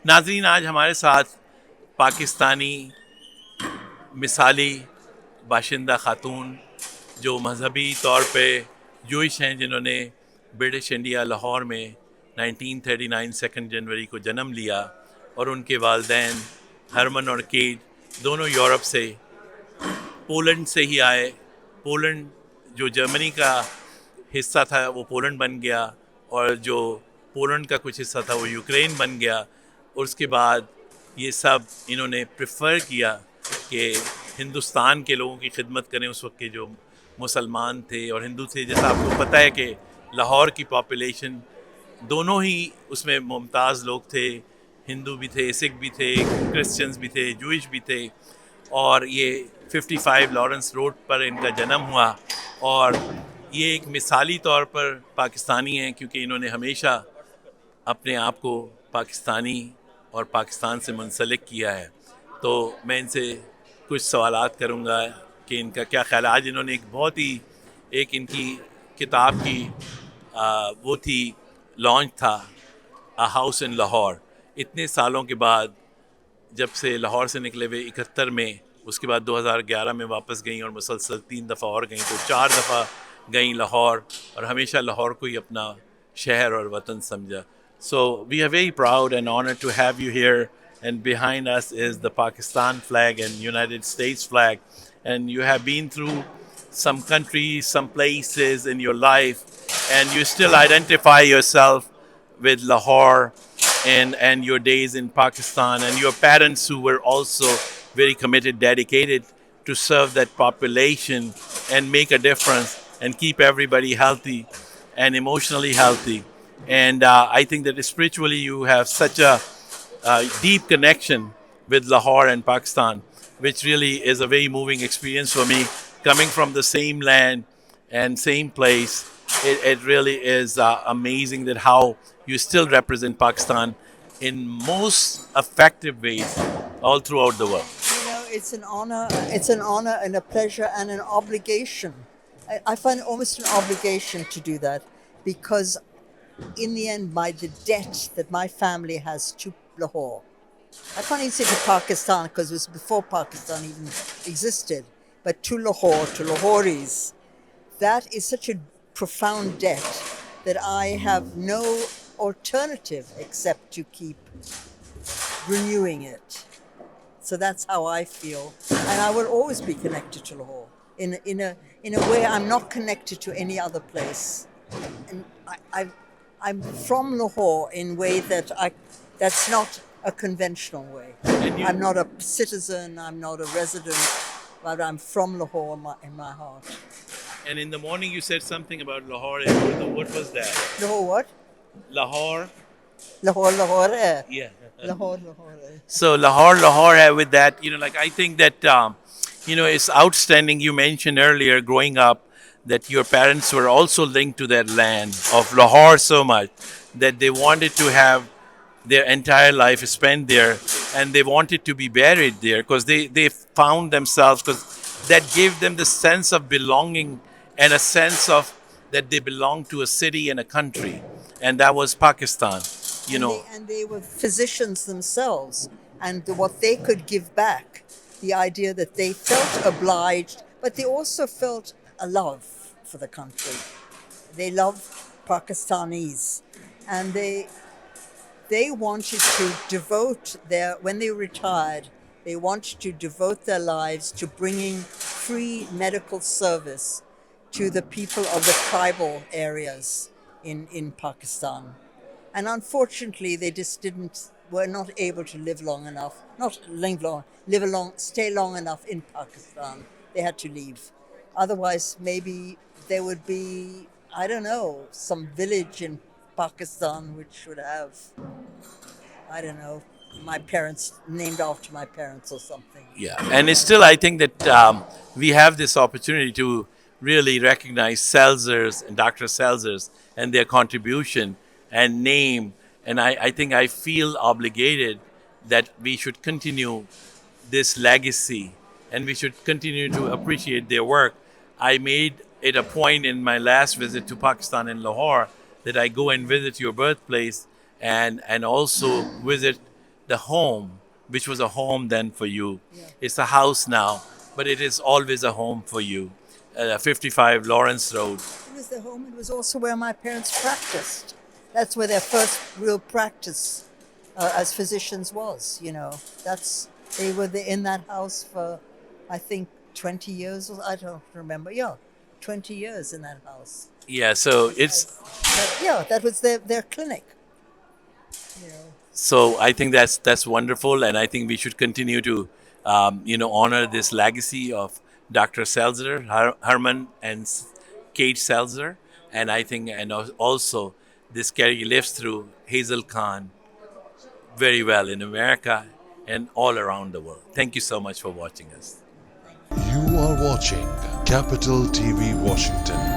नाज़रीन, आज हमारे साथ पाकिस्तानी मिसाली बाशिंदा खातून जो मजहबी तौर पे जूइश हैं, जिन्होंने ब्रिटिश इंडिया लाहौर में 1939 2 जनवरी को जन्म लिया, और उनके वालदैन हरमन और केट दोनों यूरोप से, पोलैंड से ही आए। पोलैंड जो जर्मनी का हिस्सा था वो पोलैंड बन गया, और जो पोलैंड का कुछ हिस्सा था वो यूक्रेन बन गया। और उसके बाद ये सब इन्होंने प्रेफर किया कि हिंदुस्तान के लोगों की खिदमत करें, उस वक्त के जो मुसलमान थे और हिंदू थे। जैसा आपको पता है कि लाहौर की पॉपुलेशन दोनों ही उसमें मुमताज़ लोग थे, हिंदू भी थे, सिख भी थे, क्रिश्चियंस भी थे, जूइश भी थे। और ये 55 लॉरेंस रोड पर इनका जन्म हुआ, और ये एक मिसाली तौर पर पाकिस्तानी हैं, क्योंकि इन्होंने हमेशा अपने आप को पाकिस्तानी और पाकिस्तान से मुंसलिक किया है। तो मैं इनसे कुछ सवालात करूँगा कि इनका क्या ख्याल है। आज इन्होंने एक बहुत ही, एक इनकी किताब की वो थी, लॉन्च था, अ हाउस इन लाहौर। इतने सालों के बाद, जब से लाहौर से निकले हुए 71 में, उसके बाद 2011 में वापस गई, और मुसलसल 3 दफ़ा और गई, तो 4 दफ़ा गई लाहौर, और हमेशा लाहौर को ही अपना शहर और वतन समझा। So we are very proud and honored to have you here, and behind us is the Pakistan flag and United States flag, and you have been through some countries, some places in your life, and you still identify yourself with Lahore and your days in Pakistan, and your parents who were also very committed, dedicated to serve that population and make a difference and keep everybody healthy and emotionally healthy. And I think that spiritually you have such a deep connection with Lahore and Pakistan, which really is a very moving experience for me, coming from the same land and same place. It really is amazing that how you still represent Pakistan in most effective ways all throughout the world. It's an honor. It's an honor and a pleasure and an obligation. I find it almost an obligation to do that because, in the end, by the debt that my family has to Lahore, I can't even say to Pakistan because it was before Pakistan even existed, but to Lahore, to Lahoris, that is such a profound debt that I have no alternative except to keep renewing it. So that's how I feel, and I will always be connected to Lahore. In a way, I'm not connected to any other place, and I'm from Lahore in a way that's not a conventional way. I'm not a citizen. I'm not a resident, but I'm from Lahore in my heart. And in the morning you said something about Lahore in Urdu. What was that? Lahore what? Lahore? Lahore, Lahore. Yeah. Lahore, Lahore. So Lahore, with that, like I think that, it's outstanding. You mentioned earlier, growing up, that your parents were also linked to that land of Lahore so much that they wanted to have their entire life spent there, and they wanted to be buried there because they found themselves, because that gave them the sense of belonging and a sense of that they belong to a city and a country, and that was Pakistan. You And know, they were physicians themselves, and what they could give back, the idea that they felt obliged, but they also felt a love for the country. They loved Pakistanis, and they wanted to devote when they retired, they wanted to devote their lives to bringing free medical service to the people of the tribal areas in Pakistan. And unfortunately, they just were not able to live long enough, not live long, stay long enough in Pakistan. They had to leave. Otherwise, maybe there would be, I don't know, some village in Pakistan which would have, I don't know, my parents named after my parents or something. yeah, and it's still, I think that we have this opportunity to really recognize Selzers and Dr. Selzers and their contribution and name. And I think I feel obligated that we should continue this legacy and we should continue to appreciate their work. I made it a point in my last visit to Pakistan in Lahore that I go and visit your birthplace and also visit the home, which was a home then for you. Yeah. It's a house now, but it is always a home for you. 55 Lawrence Road. It was their home. It was also where my parents practiced. That's where their first real practice as physicians was. That's they were in that house for, I think, 20 years. Or I don't remember. Yeah, 20 years in that house. Yeah, so That was their clinic. You know. so I think that's wonderful, and I think we should continue to honor this legacy of Dr. Selzer, Herman, and Kate Selzer, and I think and also this carry lives through Hazel Khan very well in America and all around the world. Thank you so much for watching us. You are watching Capital TV Washington.